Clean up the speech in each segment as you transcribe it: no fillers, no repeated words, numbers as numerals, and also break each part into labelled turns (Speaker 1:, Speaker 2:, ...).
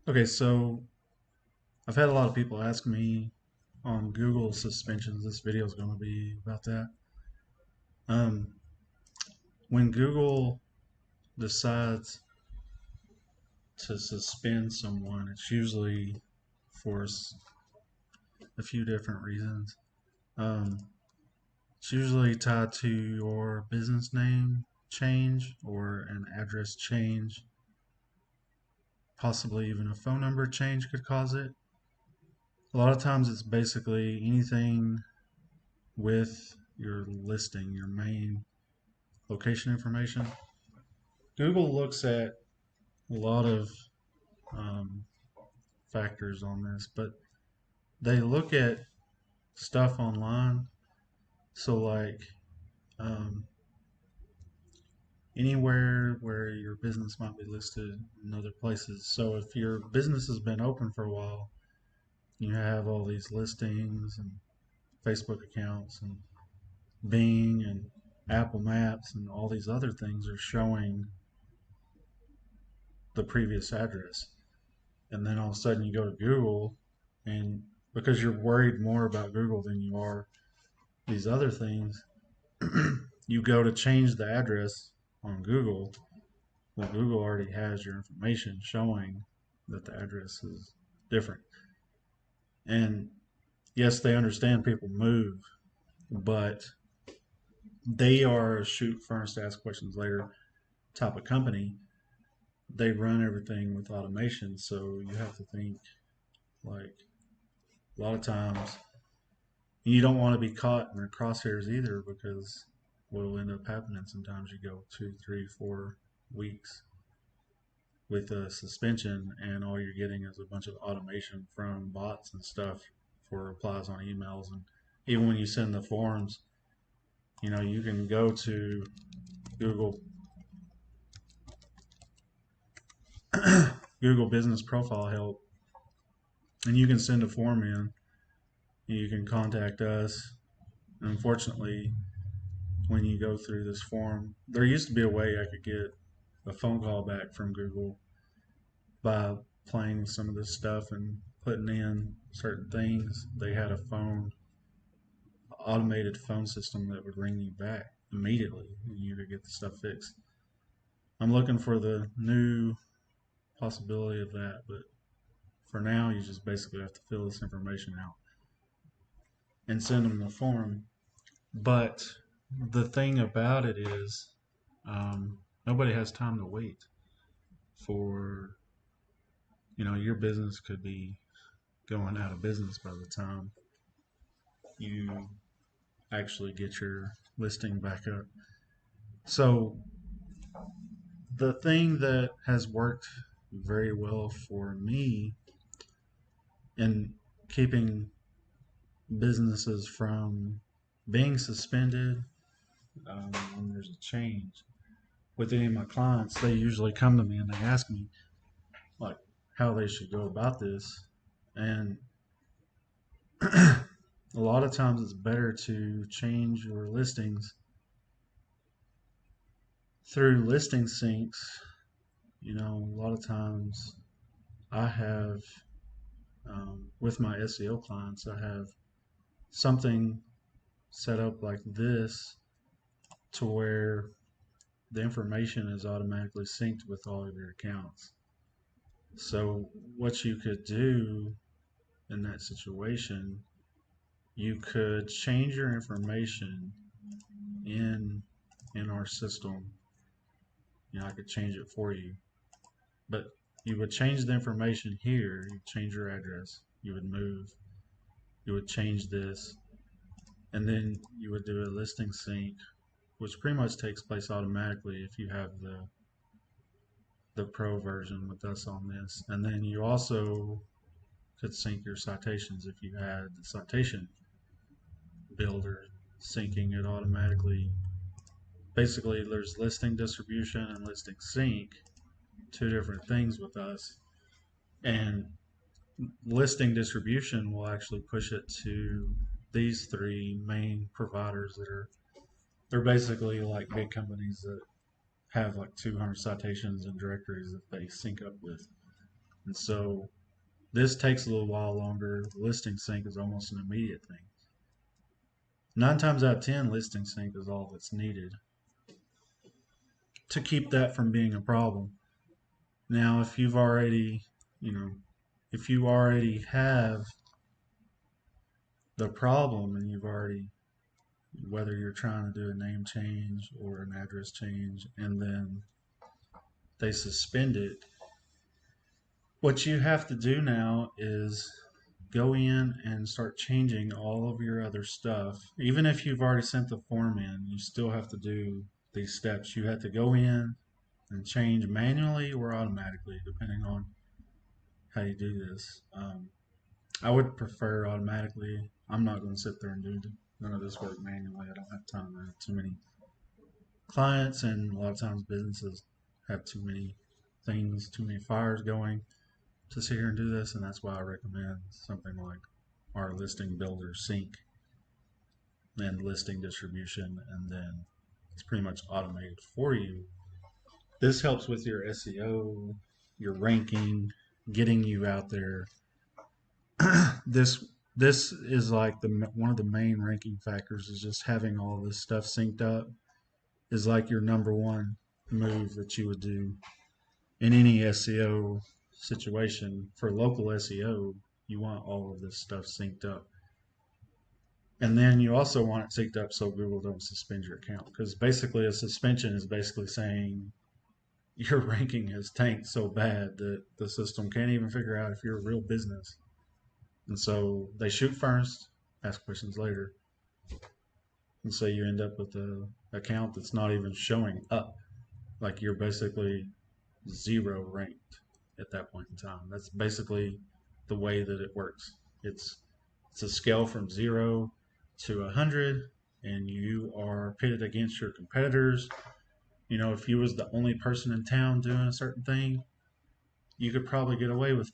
Speaker 1: Okay, so I've had a lot of people ask me on Google suspensions. This video is going to be about that. Um, when Google decides to suspend someone, it's usually for a few different reasons. Um, it's usually tied to your business name change or an address change, possibly even a phone number change could cause it. A lot of times it's basically anything with your listing, your main location information. Google looks at a lot of um, factors on this, but they look at stuff online. So, like um, anywhere where your business might be listed in other places. So, if your business has been open for a while, you have all these listings and Facebook accounts and Bing and Apple Maps and all these other things are showing the previous address. And then all of a sudden you go to Google, and because you're worried more about Google than you are these other things, you go to change the address on Google. Well, Google already has your information showing that the address is different. And yes, they understand people move, but they are a shoot first, ask questions later type of company. They run everything with automation, so you have to think like a lot of times you don't want to be caught in their crosshairs either, because what will end up happening sometimes you go 2, 3, 4 weeks with a suspension, and all you're getting is a bunch of automation from bots and stuff for replies on emails. And even when you send the forms, you can go to Google Google Business Profile Help, and you can send a form in. You can contact us. And unfortunately, when you go through this form, there used to be a way I could get a phone call back from Google by playing with some of this stuff and putting in certain things. They had a automated phone system that would ring you back immediately and you could get the stuff fixed. I'm looking for the new possibility of that, but for now, you just basically have to fill this information out and send them the form. But the thing about it is, nobody has time to wait for, your business could be going out of business by the time you actually get your listing back up. So the thing that has worked very well for me in keeping businesses from being suspended when there's a change with any of my clients, they usually come to me and they ask me like how they should go about this. And a lot of times it's better to change your listings through listing syncs. A lot of times I have, with my SEO clients, I have something set up like this to where the information is automatically synced with all of your accounts. So what you could do in that situation, you could change your information in in our system. I could change it for you, but you would change the information here. You change your address. You would move. You would change this, and then you would do a listing sync, which pretty much takes place automatically if you have the pro version with us on this. And then you also could sync your citations if you had the citation builder syncing it automatically. Basically, there's listing distribution and listing sync, two different things with us. And listing distribution will actually push it to these three main providers they're basically like big companies that have like 200 citations and directories that they sync up with. And so this takes a little while longer. The listing sync is almost an immediate thing. 9 times out of 10, listing sync is all that's needed to keep that from being a problem. Now, if you've already, you know, if you already have the problem and you've already, whether you're trying to do a name change or an address change, and then they suspend it, what you have to do now is go in and start changing all of your other stuff. Even if you've already sent the form in, you still have to do these steps. You have to go in and change manually or automatically, depending on how you do this. I would prefer automatically. I'm not going to sit there and do none of this work manually. I don't have time. I have too many clients, and a lot of times businesses have too many things, too many fires going to sit here and do this, and that's why I recommend something like our listing builder sync and listing distribution, and then it's pretty much automated for you. This helps with your SEO, your ranking, getting you out there. This is like the one of the main ranking factors is just having all this stuff synced up is like your number one move that you would do in any SEO situation. For local SEO, you want all of this stuff synced up. And then you also want it synced up so Google don't suspend your account. Because basically a suspension is basically saying your ranking has tanked so bad that the system can't even figure out if you're a real business. And so they shoot first, ask questions later. And so you end up with an account that's not even showing up. Like you're basically zero ranked at that point in time. That's basically the way that it works. It's a scale from 0 to 100, and you are pitted against your competitors. You know, if you was the only person in town doing a certain thing, you could probably get away with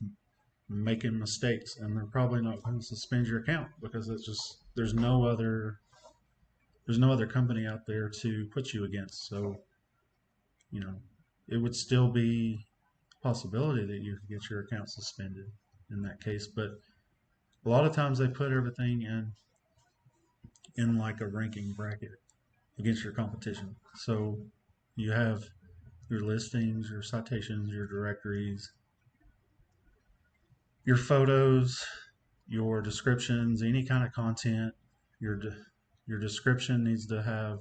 Speaker 1: making mistakes, and they're probably not going to suspend your account because it's just there's no other company out there to put you against. So, you know, it would still be a possibility that you could get your account suspended in that case. But a lot of times they put everything in like a ranking bracket against your competition. So you have your listings, your citations, your directories, your photos, your descriptions, any kind of content. Your description needs to have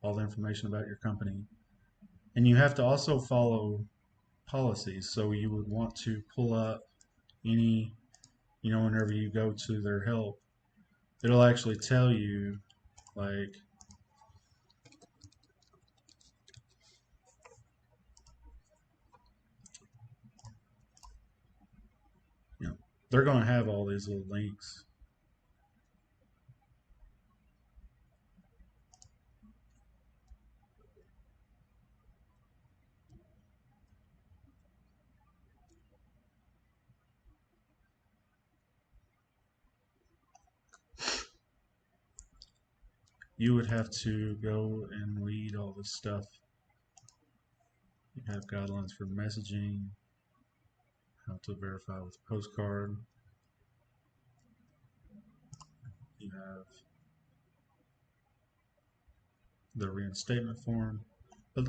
Speaker 1: all the information about your company. And you have to also follow policies. So you would want to pull up any, whenever you go to their help, it'll actually tell you, like, you know, they're going to have all these little links. You would have to go and read all this stuff. You have guidelines for messaging, how to verify with postcard. You have the reinstatement form, but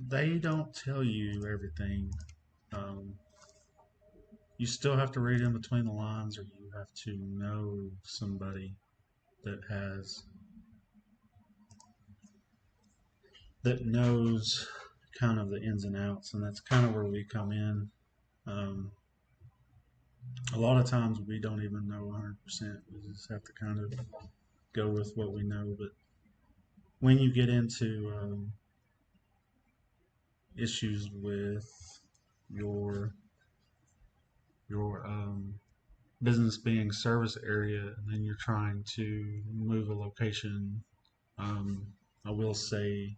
Speaker 1: they don't tell you everything. Um, you still have to read in between the lines, or you have to know somebody that has that knows kind of the ins and outs, and that's kind of where we come in. Um, a lot of times we don't even know 100%. We just have to kind of go with what we know. But when you get into issues with your your business being service area, and then you're trying to move a location, I will say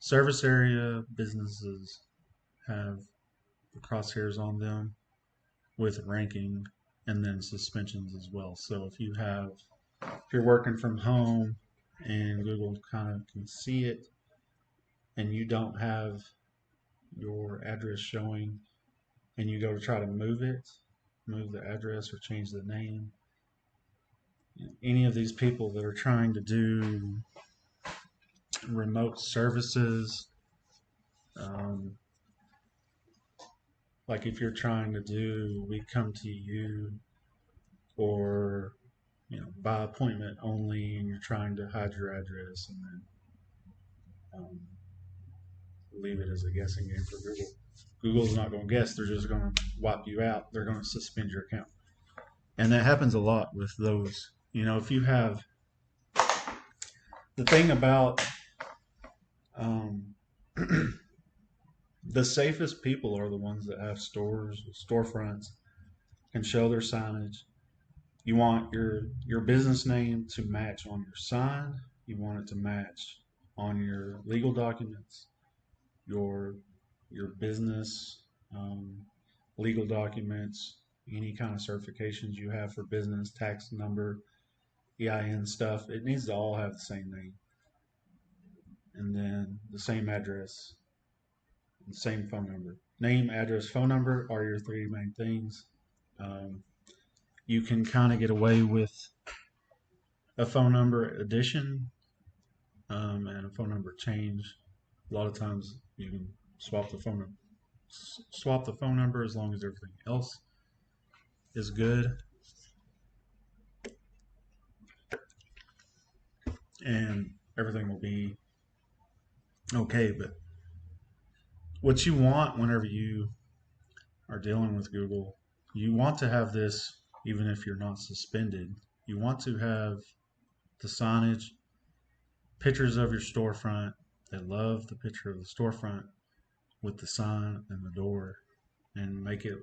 Speaker 1: service area businesses have the crosshairs on them with ranking and then suspensions as well. So if you're working from home and Google kind of can see it and you don't have your address showing and you go to try to move the address or change the name, any of these people that are trying to do remote services, um, like if you're trying to do we come to you, or by appointment only, and you're trying to hide your address and then um, leave it as a guessing game for Google. Google's not going to guess; they're just going to wipe you out. They're going to suspend your account, and that happens a lot with those. If you have the thing about um, the safest people are the ones that have stores, storefronts, can show their signage. You want your business name to match on your sign. You want it to match on your legal documents, your your business legal documents, any kind of certifications you have for business, tax number, EIN stuff. It needs to all have the same name, and then the same address, the same phone number. Name, address, phone number are your three main things. Um, you can kind of get away with a phone number addition and a phone number change. A lot of times you can swap the phone number as long as everything else is good, and everything will be okay. But what you want whenever you are dealing with Google, you want to have this even if you're not suspended. You want to have the signage, pictures of your storefront. They love the picture of the storefront with the sign and the door, and make it,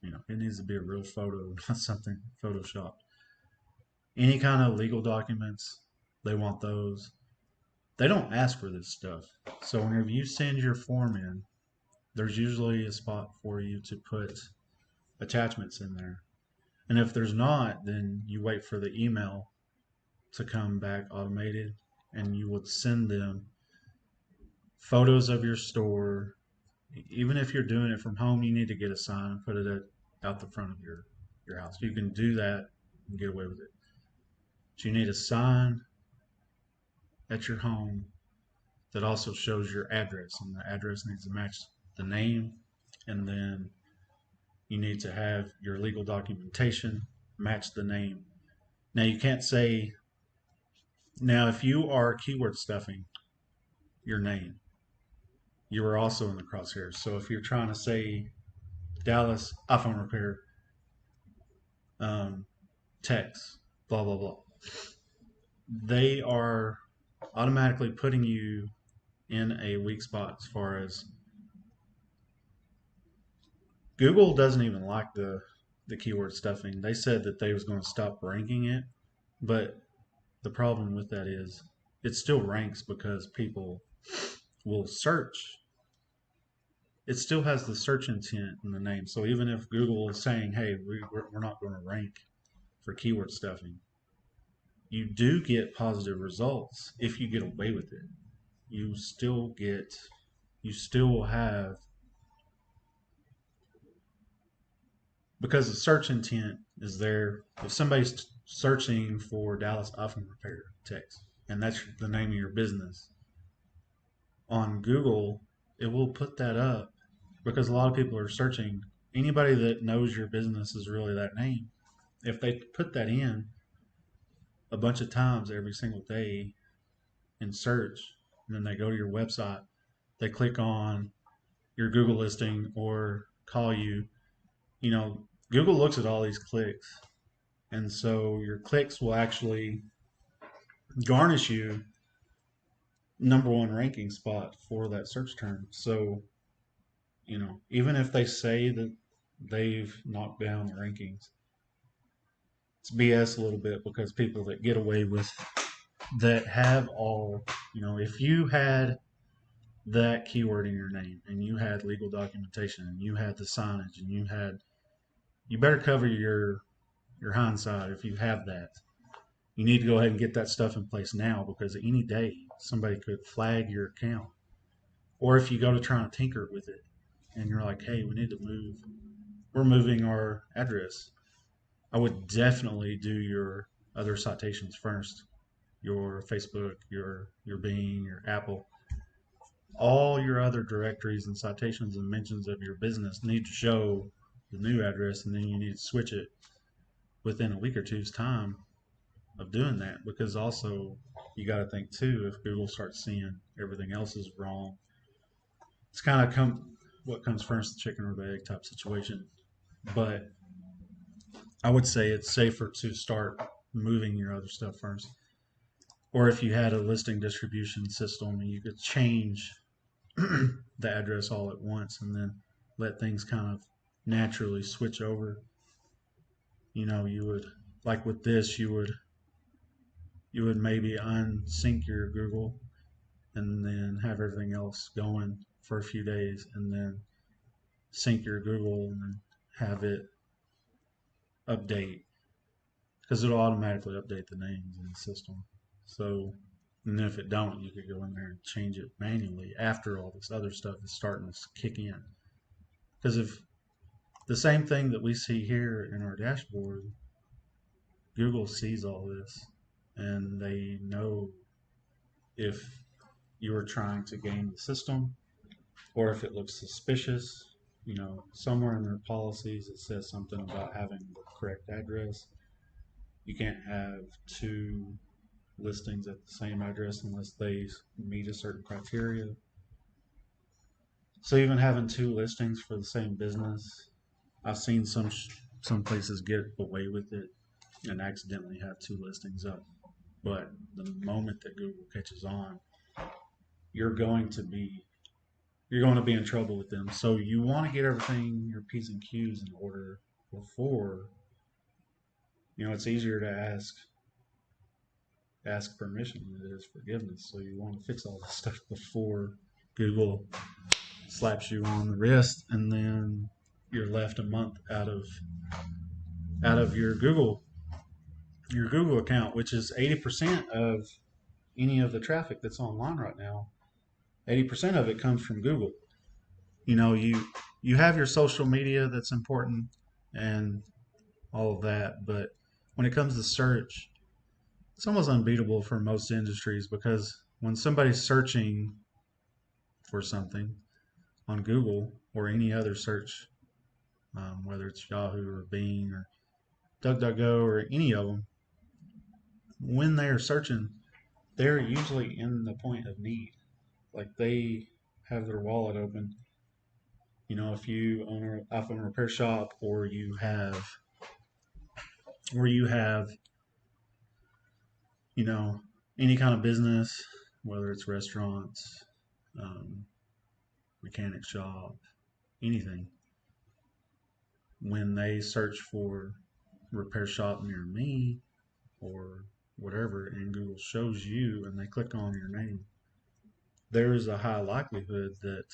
Speaker 1: it needs to be a real photo, not something photoshopped. Any kind of legal documents, they want those. They don't ask for this stuff. So whenever you send your form in, there's usually a spot for you to put attachments in there. And if there's not, then you wait for the email to come back automated, and you would send them photos of your store. Even if you're doing it from home, you need to get a sign and put it out the front of your house. You can do that and get away with it. But you need a sign at your home that also shows your address, and the address needs to match the name, and then you need to have your legal documentation match the name. Now you can't say, now if you are keyword stuffing your name, you are also in the crosshairs. So if you're trying to say Dallas iPhone repair, text, blah blah blah, they are automatically putting you in a weak spot. As far as Google doesn't even like the keyword stuffing. They said that they was going to stop ranking it, but the problem with that is it still ranks because people will search. It still has the search intent in the name. So even if Google is saying, hey, we're not going to rank for keyword stuffing, you do get positive results if you get away with it. You still will have, because the search intent is there. If somebody's searching for Dallas iPhone repair text, and that's the name of your business, on Google, it will put that up because a lot of people are searching. Anybody that knows your business is really that name. If they put that in a bunch of times every single day in search, and then they go to your website, they click on your Google listing or call you, Google looks at all these clicks. And so your clicks will actually garnish you number one ranking spot for that search term. So, even if they say that they've knocked down the rankings, it's BS a little bit, because people that get away with that have all, if you had that keyword in your name and you had legal documentation and you had the signage and you better cover your hindsight if you have that. You need to go ahead and get that stuff in place now, because any day somebody could flag your account. Or if you go to try and tinker with it, and you're like, hey, we need to move. We're moving our address. I would definitely do your other citations first. Your Facebook, your Bing, your Apple, all your other directories and citations and mentions of your business need to show the new address, and then you need to switch it within a week or two's time of doing that. Because also, you got to think too, if Google starts seeing everything else is wrong, it's kind of what comes first, the chicken or the egg type situation. But I would say it's safer to start moving your other stuff first. Or if you had a listing distribution system, you could change the address all at once and then let things kind of naturally switch over. You would, like with this, you would maybe unsync your Google and then have everything else going for a few days, and then sync your Google and then have it update, because it'll automatically update the names in the system. So, and then if it don't, you could go in there and change it manually after all this other stuff is starting to kick in. Because if the same thing that we see here in our dashboard, Google sees all this, and they know if you are trying to game the system or if it looks suspicious. Somewhere in their policies it says something about having the correct address. You can't have two listings at the same address unless they meet a certain criteria. So even having two listings for the same business, I've seen some places get away with it and accidentally have two listings up. But the moment that Google catches on, you're going to be you're going to be in trouble with them. So you want to get everything, your P's and Q's in order before. It's easier to ask permission than it is forgiveness. So you want to fix all this stuff before Google slaps you on the wrist, and then you're left a month out of your Google account, which is 80% of any of the traffic that's online right now. 80% of it comes from Google. You have your social media that's important and all of that, but when it comes to search, it's almost unbeatable for most industries, because when somebody's searching for something on Google or any other search, whether it's Yahoo or Bing or DuckDuckGo or any of them, when they are searching, they're usually in the point of need. Like, they have their wallet open. If you own an iPhone repair shop, or you have any kind of business, whether it's restaurants, um, mechanic shop, anything, when they search for repair shop near me or whatever, and Google shows you and they click on your name, there is a high likelihood that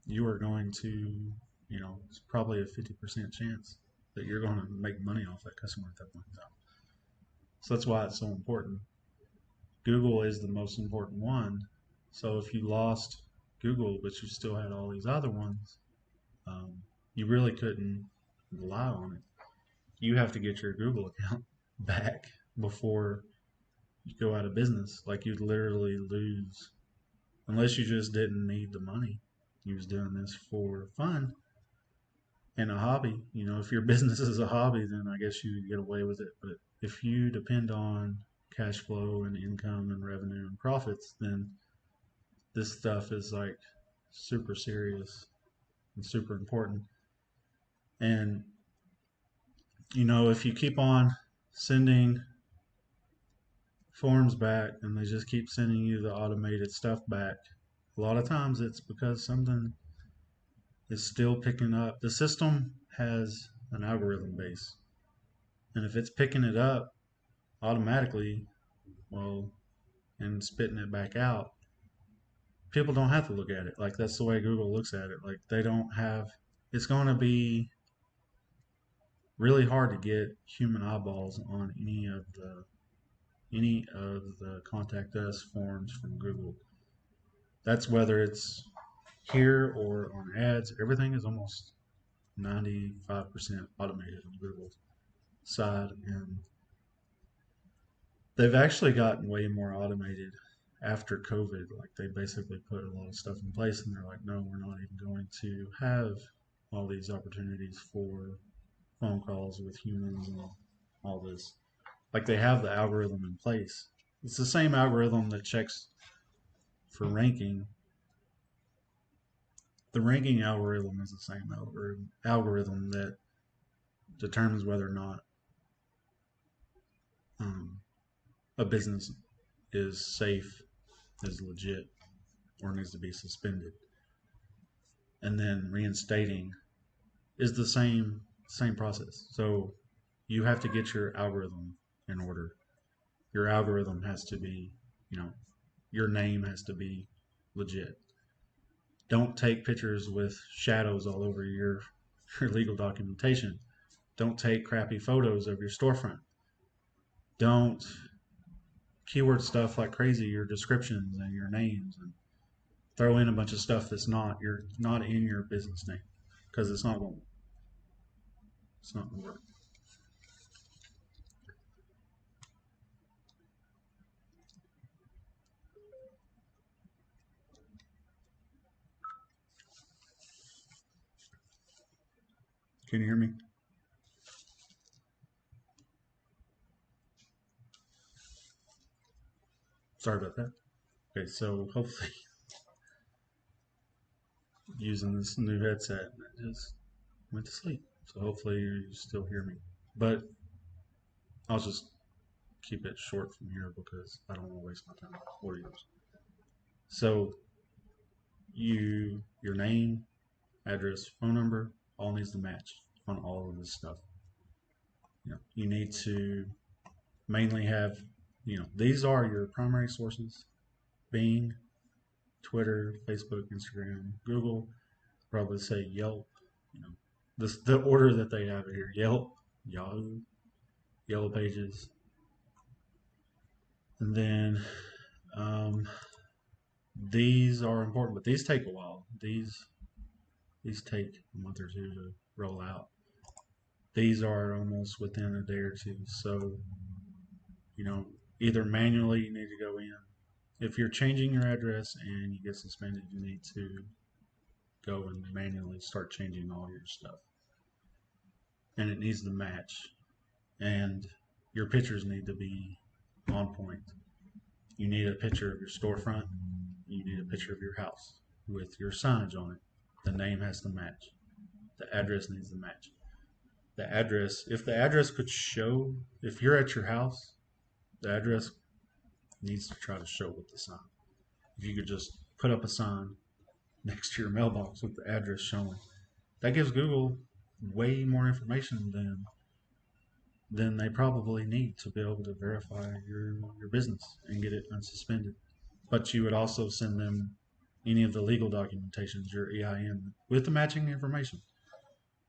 Speaker 1: you are going to, it's probably a 50% chance that you're going to make money off that customer at that point in time. So that's why it's so important. Google is the most important one. So if you lost Google, but you still had all these other ones, you really couldn't rely on it. You have to get your Google account back before you go out of business. Like, you'd literally lose, unless you just didn't need the money. You was doing this for fun and a hobby. If your business is a hobby, then I guess you get away with it. But if you depend on cash flow and income and revenue and profits, then this stuff is like super serious and super important. And if you keep on sending forms back and they just keep sending you the automated stuff back, a lot of times it's because something is still picking up. The system has an algorithm base, and if it's picking it up automatically, well, and spitting it back out, people don't have to look at it. Like, that's the way Google looks at it. Like, they don't have, it's going to be really hard to get human eyeballs on any of the contact us forms from Google. That's whether it's here or on ads, everything is almost 95% automated on Google's side, and they've actually gotten way more automated after COVID. Like they basically put a lot of stuff in place, and they're like, no, we're not even going to have all these opportunities for phone calls with humans and all this. Like they have the algorithm in place. It's the same algorithm that checks for ranking. The ranking algorithm is the same algorithm that determines whether or not um, a business is safe, is legit, or needs to be suspended. And then reinstating is the same process. So you have to get your algorithm in order. Your algorithm has to be, you know, your name has to be legit. Don't take pictures with shadows all over your legal documentation. Don't take crappy photos of your storefront. Don't keyword stuff like crazy your descriptions and your names, and throw in a bunch of stuff that's not in your business name, because it's not going to work. Can you hear me? Sorry about that. Okay, so hopefully using this new headset, I just went to sleep. So hopefully you still hear me. But I'll just keep it short from here because I don't want to waste my time with audios. So your name, address, phone number, all needs to match on all of this stuff. You need to mainly have, these are your primary sources: Bing, Twitter, Facebook, Instagram, Google. Probably say Yelp. You know, the order that they have it here: Yelp, Yahoo, Yellow Pages, and then um, these are important, but these take a while. These take a month or two to roll out. These are almost within a day or two. So, you know, either manually you need to go in. If you're changing your address and you get suspended, you need to go and manually start changing all your stuff. And it needs to match. And your pictures need to be on point. You need a picture of your storefront. You need a picture of your house with your signage on it. The name has to match. The address needs to match. The address, if the address could show, if you're at your house, the address needs to try to show with the sign. If you could just put up a sign next to your mailbox with the address showing, that gives Google way more information than they probably need to be able to verify your business and get it unsuspended. But you would also send them any of the legal documentations, your EIN, with the matching information.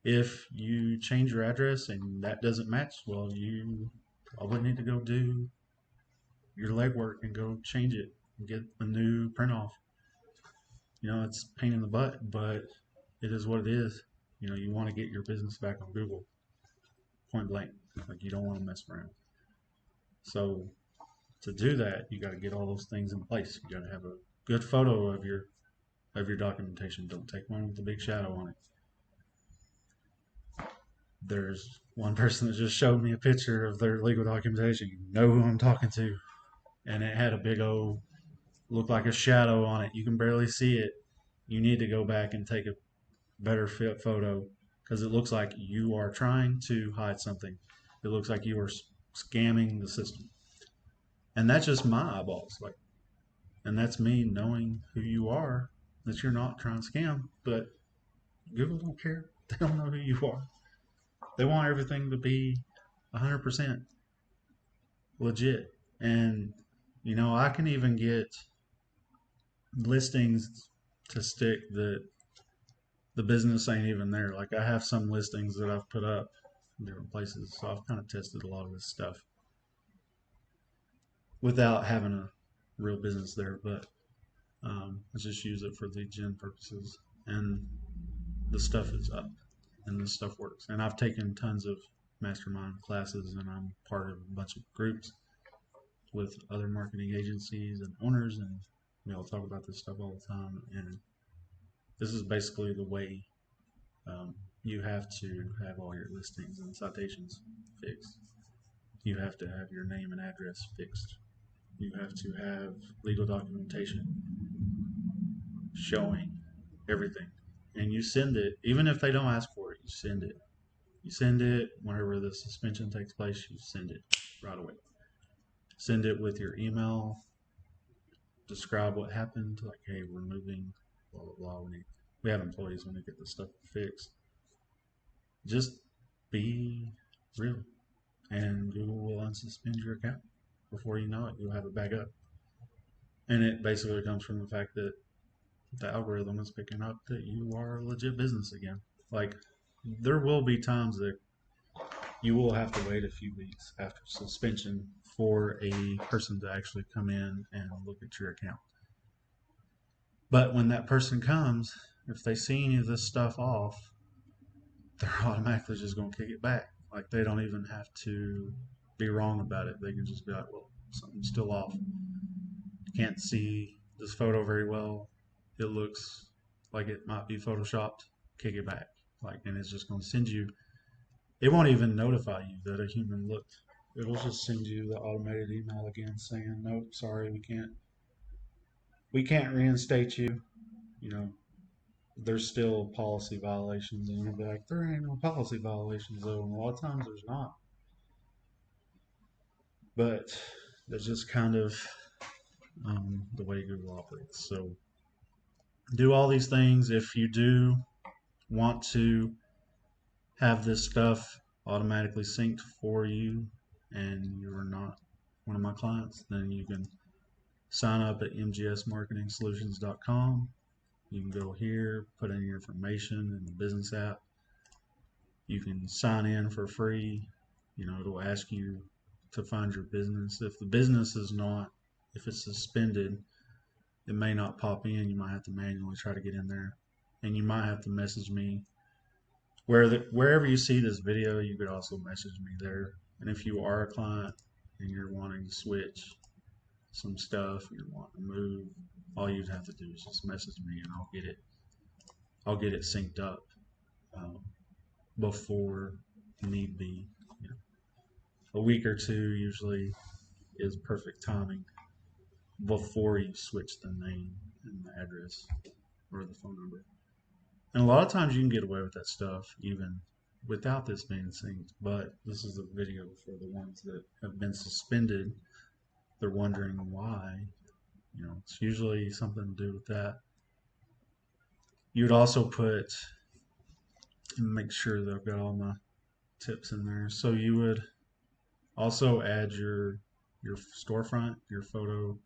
Speaker 1: If you change your address and that doesn't match, well, you probably need to go do your legwork and go change it and get a new print off. It's a pain in the butt, but it is what it is. You want to get your business back on Google, point blank. Like, you don't want to mess around. So to do that, you got to get all those things in place. You got to have a good photo of your documentation. Don't take one with a big shadow on it. There's one person that just showed me a picture of their legal documentation. You know who I'm talking to. And it had a big old, looked like a shadow on it. You can barely see it. You need to go back and take a better fit photo, because it looks like you are trying to hide something. It looks like you are scamming the system. And that's just my eyeballs. And that's me knowing who you are, that you're not trying to scam. But Google don't care. They don't know who you are. They want everything to be 100% legit. And, I can even get listings to stick that the business ain't even there. Like, I have some listings that I've put up in different places. So I've kind of tested a lot of this stuff without having a real business there. But I just use it for lead gen purposes, and the stuff is up, and this stuff works. And I've taken tons of mastermind classes, and I'm part of a bunch of groups with other marketing agencies and owners, and we all talk about this stuff all the time. And this is basically the way you have to have all your listings and citations fixed. You have to have your name and address fixed. You have to have legal documentation showing everything. And you send it, even if they don't ask for it, you send it. You send it whenever the suspension takes place, you send it right away. Send it with your email, describe what happened, like, hey, we're moving, blah, blah, blah. We have employees when we get this stuff fixed. Just be real, and Google will unsuspend your account. Before you know it, you'll have it back up. And it basically comes from the fact that the algorithm is picking up that you are a legit business again. Like, there will be times that you will have to wait a few weeks after suspension for a person to actually come in and look at your account. But when that person comes, if they see any of this stuff off, they're automatically just going to kick it back. Like, they don't even have to be wrong about it. They can just be like, well, something's still off. Can't see this photo very well. It looks like it might be photoshopped. Kick it back. Like, and it's just going to send you. It won't even notify you that a human looked. It'll just send you the automated email again saying, nope, sorry, we can't reinstate you. You know, there's still policy violations, and you'll be like, there ain't no policy violations though. And a lot of times there's not. But that's just kind of the way Google operates. So do all these things. If you do want to have this stuff automatically synced for you and you're not one of my clients, then you can sign up at mgsmarketingsolutions.com. You can go here, put in your information in the business app. You can sign in for free. You know, it'll ask you to find your business. If the business is not, if it's suspended, it may not pop in. You might have to manually try to get in there. And you might have to message me. Wherever you see this video, you could also message me there. And if you are a client and you're wanting to switch some stuff, you're wanting to move, all you'd have to do is just message me and I'll get it synced up before need be. You know, a week or two usually is perfect timing before you switch the name and the address or the phone number. And a lot of times you can get away with that stuff even without this being synced, but this is a video for the ones that have been suspended. They're wondering why. You know, it's usually something to do with that. You would also put, and make sure that I've got all my tips in there. So you would also add your storefront, your photo,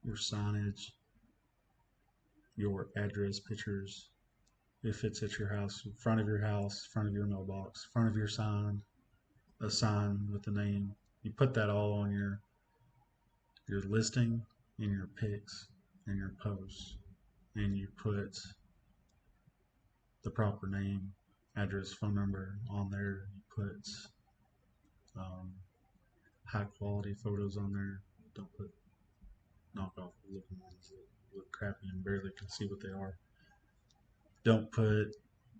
Speaker 1: your signage, your address pictures, if it's at your house, front of your house, front of your mailbox, front of your sign, a sign with the name. You put that all on your listing, in your pics, and your posts, and you put the proper name, address, phone number on there. You put high quality photos on there. Don't put knockoff looking ones that look crappy and barely can see what they are. Don't put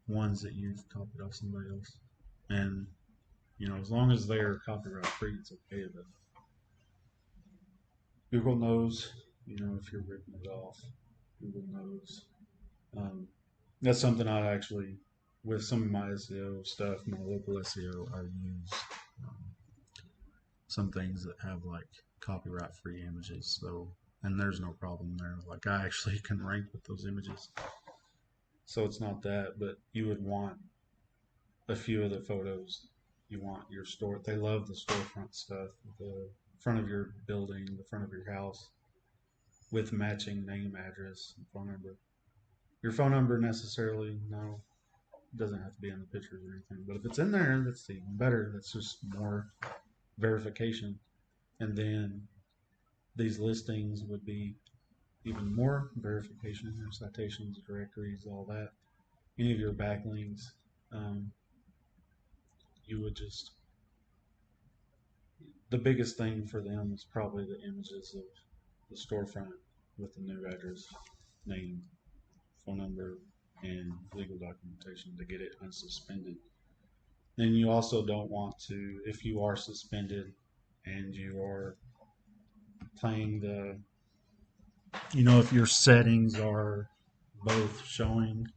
Speaker 1: ones that you've copied off somebody else. And, you know, as long as they're copyright free, it's okay. But Google knows, you know, if you're ripping it off. Google knows. That's something I actually, with some of my SEO stuff, my local SEO, I use some things that have like copyright free images. So, and there's no problem there. Like, I actually can rank with those images. So it's not that, but you would want a few of the photos. You want your store. They love the storefront stuff, the front of your building, the front of your house, with matching name, address, and phone number. Your phone number necessarily, no, it doesn't have to be in the pictures or anything. But if it's in there, that's even better. That's just more verification. And then these listings would be even more verification, your citations, directories, all that, any of your backlinks, um, you would just, the biggest thing for them is probably the images of the storefront with the new address, name, phone number, and legal documentation to get it unsuspended. Then you also don't want to, if you are suspended and you are playing the, if your settings are both showing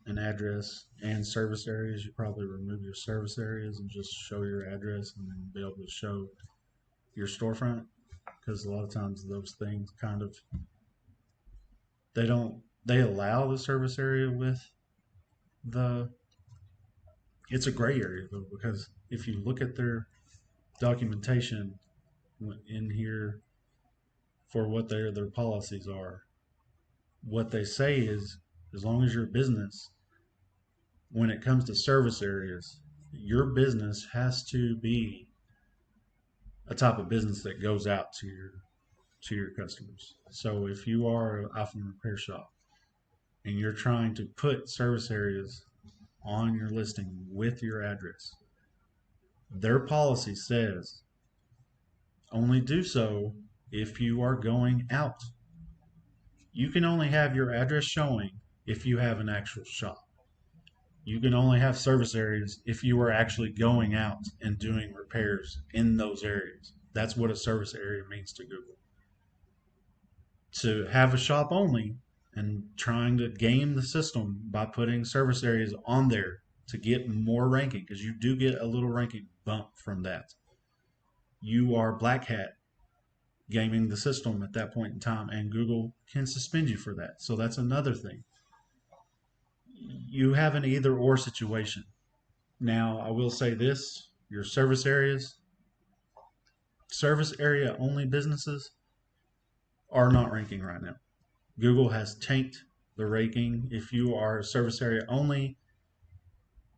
Speaker 1: an address and service areas, you probably remove your service areas and just show your address and then be able to show your storefront, because a lot of times those things kind of, they allow the service area with the, it's a gray area though, because if you look at their documentation in here for what their policies are, what they say is, as long as your business, when it comes to service areas, your business has to be a type of business that goes out to your customers. So if you are an iPhone repair shop and you're trying to put service areas on your listing with your address, their policy says only do so if you are going out. You can only have your address showing if you have an actual shop. You can only have service areas if you are actually going out and doing repairs in those areas. That's what a service area means to Google. To have a shop only and trying to game the system by putting service areas on there to get more ranking, because you do get a little ranking bump from that. You are black hat gaming the system at that point in time, and Google can suspend you for that. So that's another thing. You have an either or situation. Now, I will say this, your service areas, service area only businesses are not ranking right now. Google has tanked the ranking. If you are service area only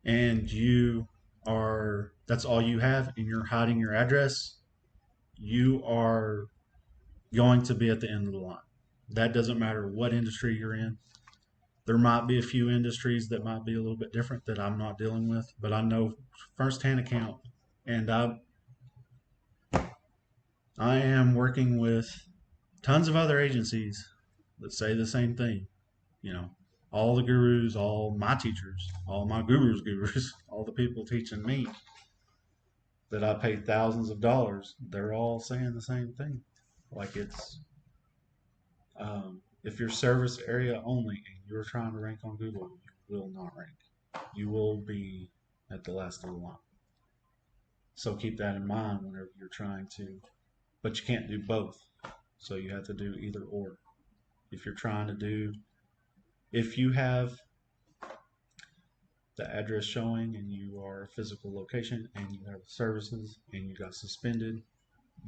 Speaker 1: and you are, that's all you have and you're hiding your address, you are going to be at the end of the line. That doesn't matter what industry you're in. There might be a few industries that might be a little bit different that I'm not dealing with, but I know firsthand account, and I am working with tons of other agencies that say the same thing. You know, all the gurus, all my teachers, all my gurus, all the people teaching me that I paid thousands of dollars, they're all saying the same thing. Like it's, if you're service area only and you're trying to rank on Google, you will not rank. You will be at the last of the line. So keep that in mind whenever you're trying to, but you can't do both. So you have to do either or. If you're trying to do, if you have the address showing and you are a physical location and you have services and you got suspended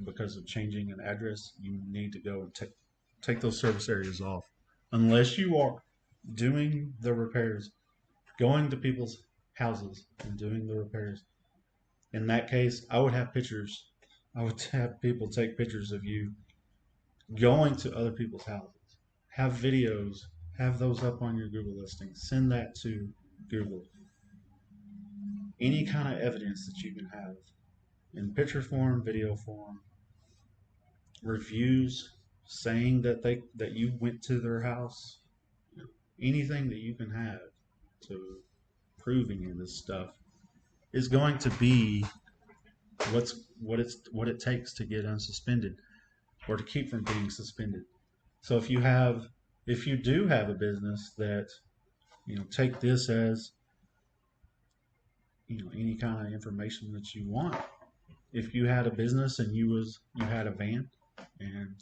Speaker 1: because of changing an address, you need to go and take those service areas off. Unless you are doing the repairs, going to people's houses and doing the repairs. In that case, I would have pictures. I would have people take pictures of you going to other people's houses. Have videos, have those up on your Google listing. Send that to Google. Any kind of evidence that you can have in picture form, video form, reviews saying that you went to their house, anything that you can have to prove any of this stuff is going to be what it takes to get unsuspended or to keep from being suspended. So if you do have a business that, take this as, any kind of information that you want. If you had a business and you had a van and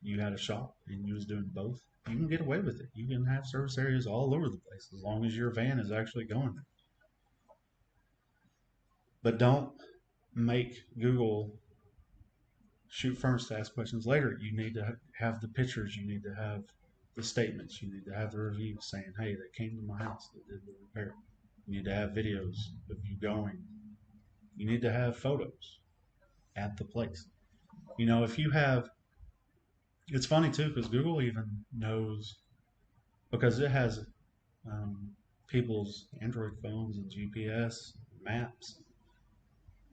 Speaker 1: you had a shop and you was doing both, you can get away with it. You can have service areas all over the place as long as your van is actually going there. But don't make Google shoot first, ask questions later. You need to have the pictures. You need to have the statements. You need to have the reviews saying, hey, they came to my house, they did the repair. You need to have videos of you going. You need to have photos at the place. If you have It's funny too because Google even knows because it has um, people's Android phones and GPS, maps.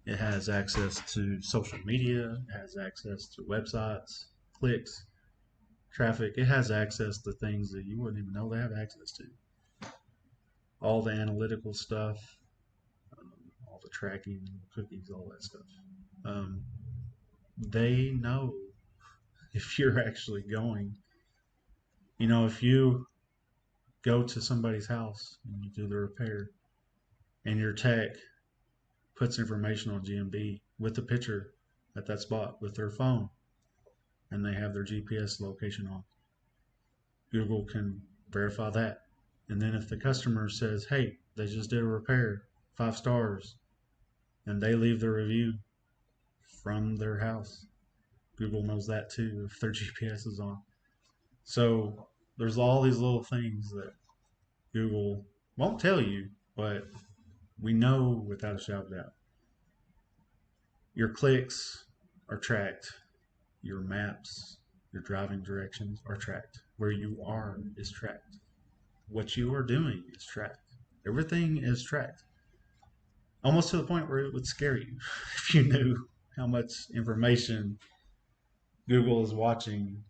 Speaker 1: It has access to social media. It has access to websites, clicks, traffic. It has access to things that you wouldn't even know they have access to. All the analytical stuff, all the tracking, cookies, all that stuff. Um, they know if you're actually going. If you go to somebody's house and you do the repair, and your tech puts information on GMB with a picture at that spot with their phone, and they have their GPS location on, Google can verify that. And then if the customer says, hey, they just did a repair, 5 stars, and they leave the review from their house, Google knows that too if their GPS is on. So there's all these little things that Google won't tell you, but we know without a shadow of a doubt. Your clicks are tracked, your maps, your driving directions are tracked, where you are is tracked, what you are doing is tracked. Everything is tracked. Almost to the point where it would scare you if you knew how much information Google is watching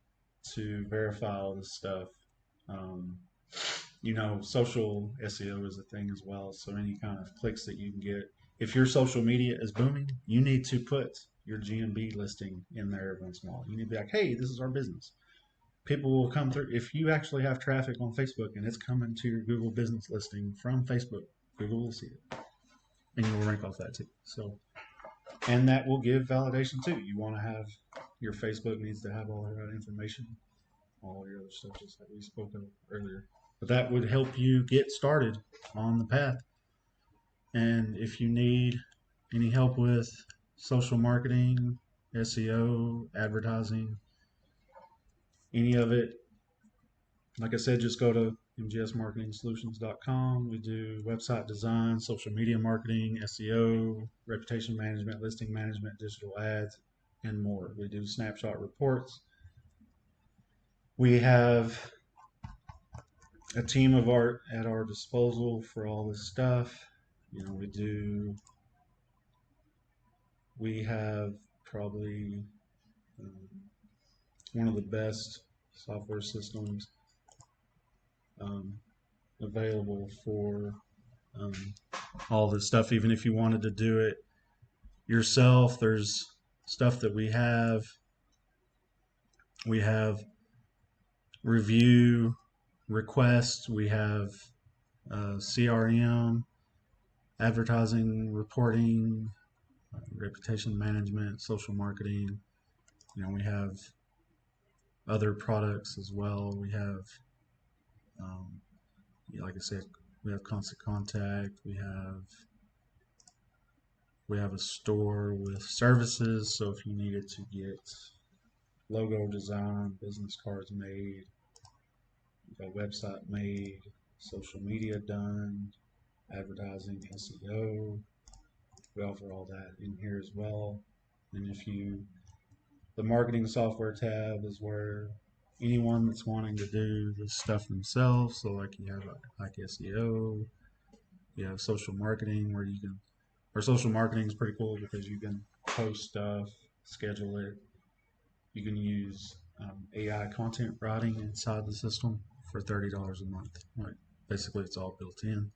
Speaker 1: to verify all this stuff. Um, Social SEO is a thing as well. So any kind of clicks that you can get. If your social media is booming, you need to put your GMB listing in there every once in a while. You need to be like, hey, this is our business. People will come through. If you actually have traffic on Facebook and it's coming to your Google business listing from Facebook, Google will see it. And you'll rank off that too. And that will give validation too. You want to have your Facebook needs to have all that information, all your other stuff just that we spoke of earlier. But that would help you get started on the path. And if you need any help with social marketing, SEO, advertising, any of it, like I said, just go to mgsmarketingsolutions.com. We do website design, social media marketing, SEO, reputation management, listing management, digital ads, and more. We do snapshot reports. We have a team of art at our disposal for all this stuff. We have probably um, one of the best software systems um, available for um, all this stuff. Even if you wanted to do it yourself, there's stuff that we have. We have review requests. We have CRM, advertising, reporting, reputation management, social marketing. We have other products as well. We have, um, like I said, we have constant contact. We have a store with services. So if you needed to get logo design, business cards made, a website made, social media done, advertising, SEO, we offer all that in here as well. And the marketing software tab is where anyone that's wanting to do this stuff themselves. So like you have like SEO, you have social marketing or social marketing is pretty cool because you can post stuff, schedule it. You can use AI content writing inside the system for $30 a month. Like basically, it's all built in.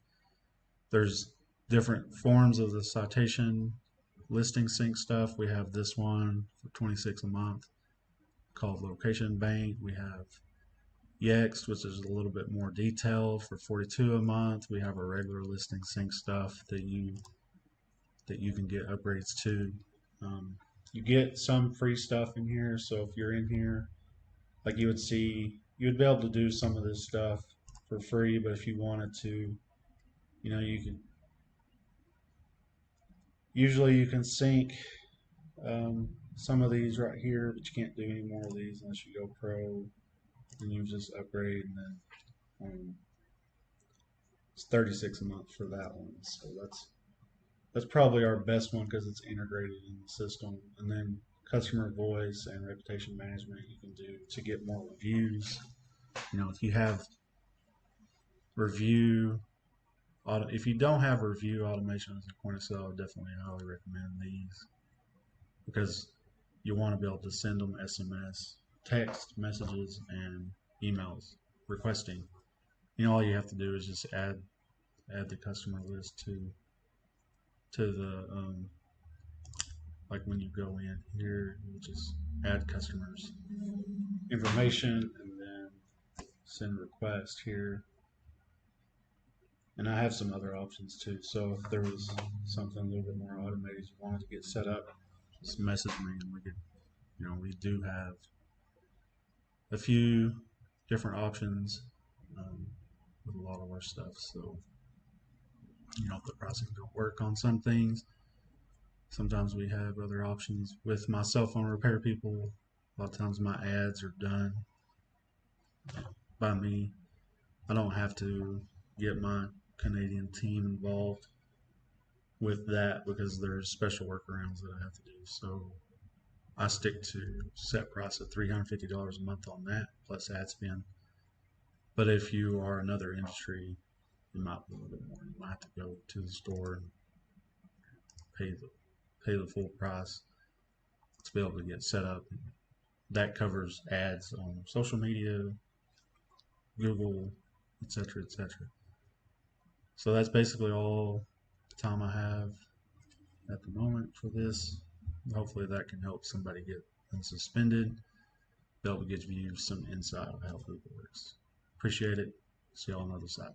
Speaker 1: There's different forms of the citation listing sync stuff. We have this one for 26 a month called Location Bank. We have Yext, which is a little bit more detailed for 42 a month. We have our regular listing sync stuff that you can get upgrades to. You get some free stuff in here, so if you're in here, like you would be able to do some of this stuff for free, but if you wanted to, you can usually you can sync some of these right here, but you can't do any more of these unless you go pro. And you just upgrade, and then it's 36 a month for that one. So that's probably our best one because it's integrated in the system. And then customer voice and reputation management you can do to get more reviews. If you have review if you don't have review automation as a point of sale, I definitely highly recommend these because you want to be able to send them SMS, text messages, and emails requesting. All you have to do is just add the customer list to the like when you go in here, you just add customers information and then send request here. And I have some other options too. So if there was something a little bit more automated you wanted to get set up, just message me and we could, we do have a few different options with a lot of our stuff. So, if the pricing don't work on some things, sometimes we have other options. With my cell phone repair people, a lot of times my ads are done by me. I don't have to get my Canadian team involved with that because there's special workarounds that I have to do. So I stick to set price of $350 a month on that plus ad spend. But if you are another industry, it might be a little bit more. You might have to go to the store and pay the full price to be able to get set up. That covers ads on social media, Google, etc., etc. So that's basically all the time I have at the moment for this. Hopefully that can help somebody get unsuspended, be able to give you some insight of how Google works. Appreciate it. See y'all on the other side.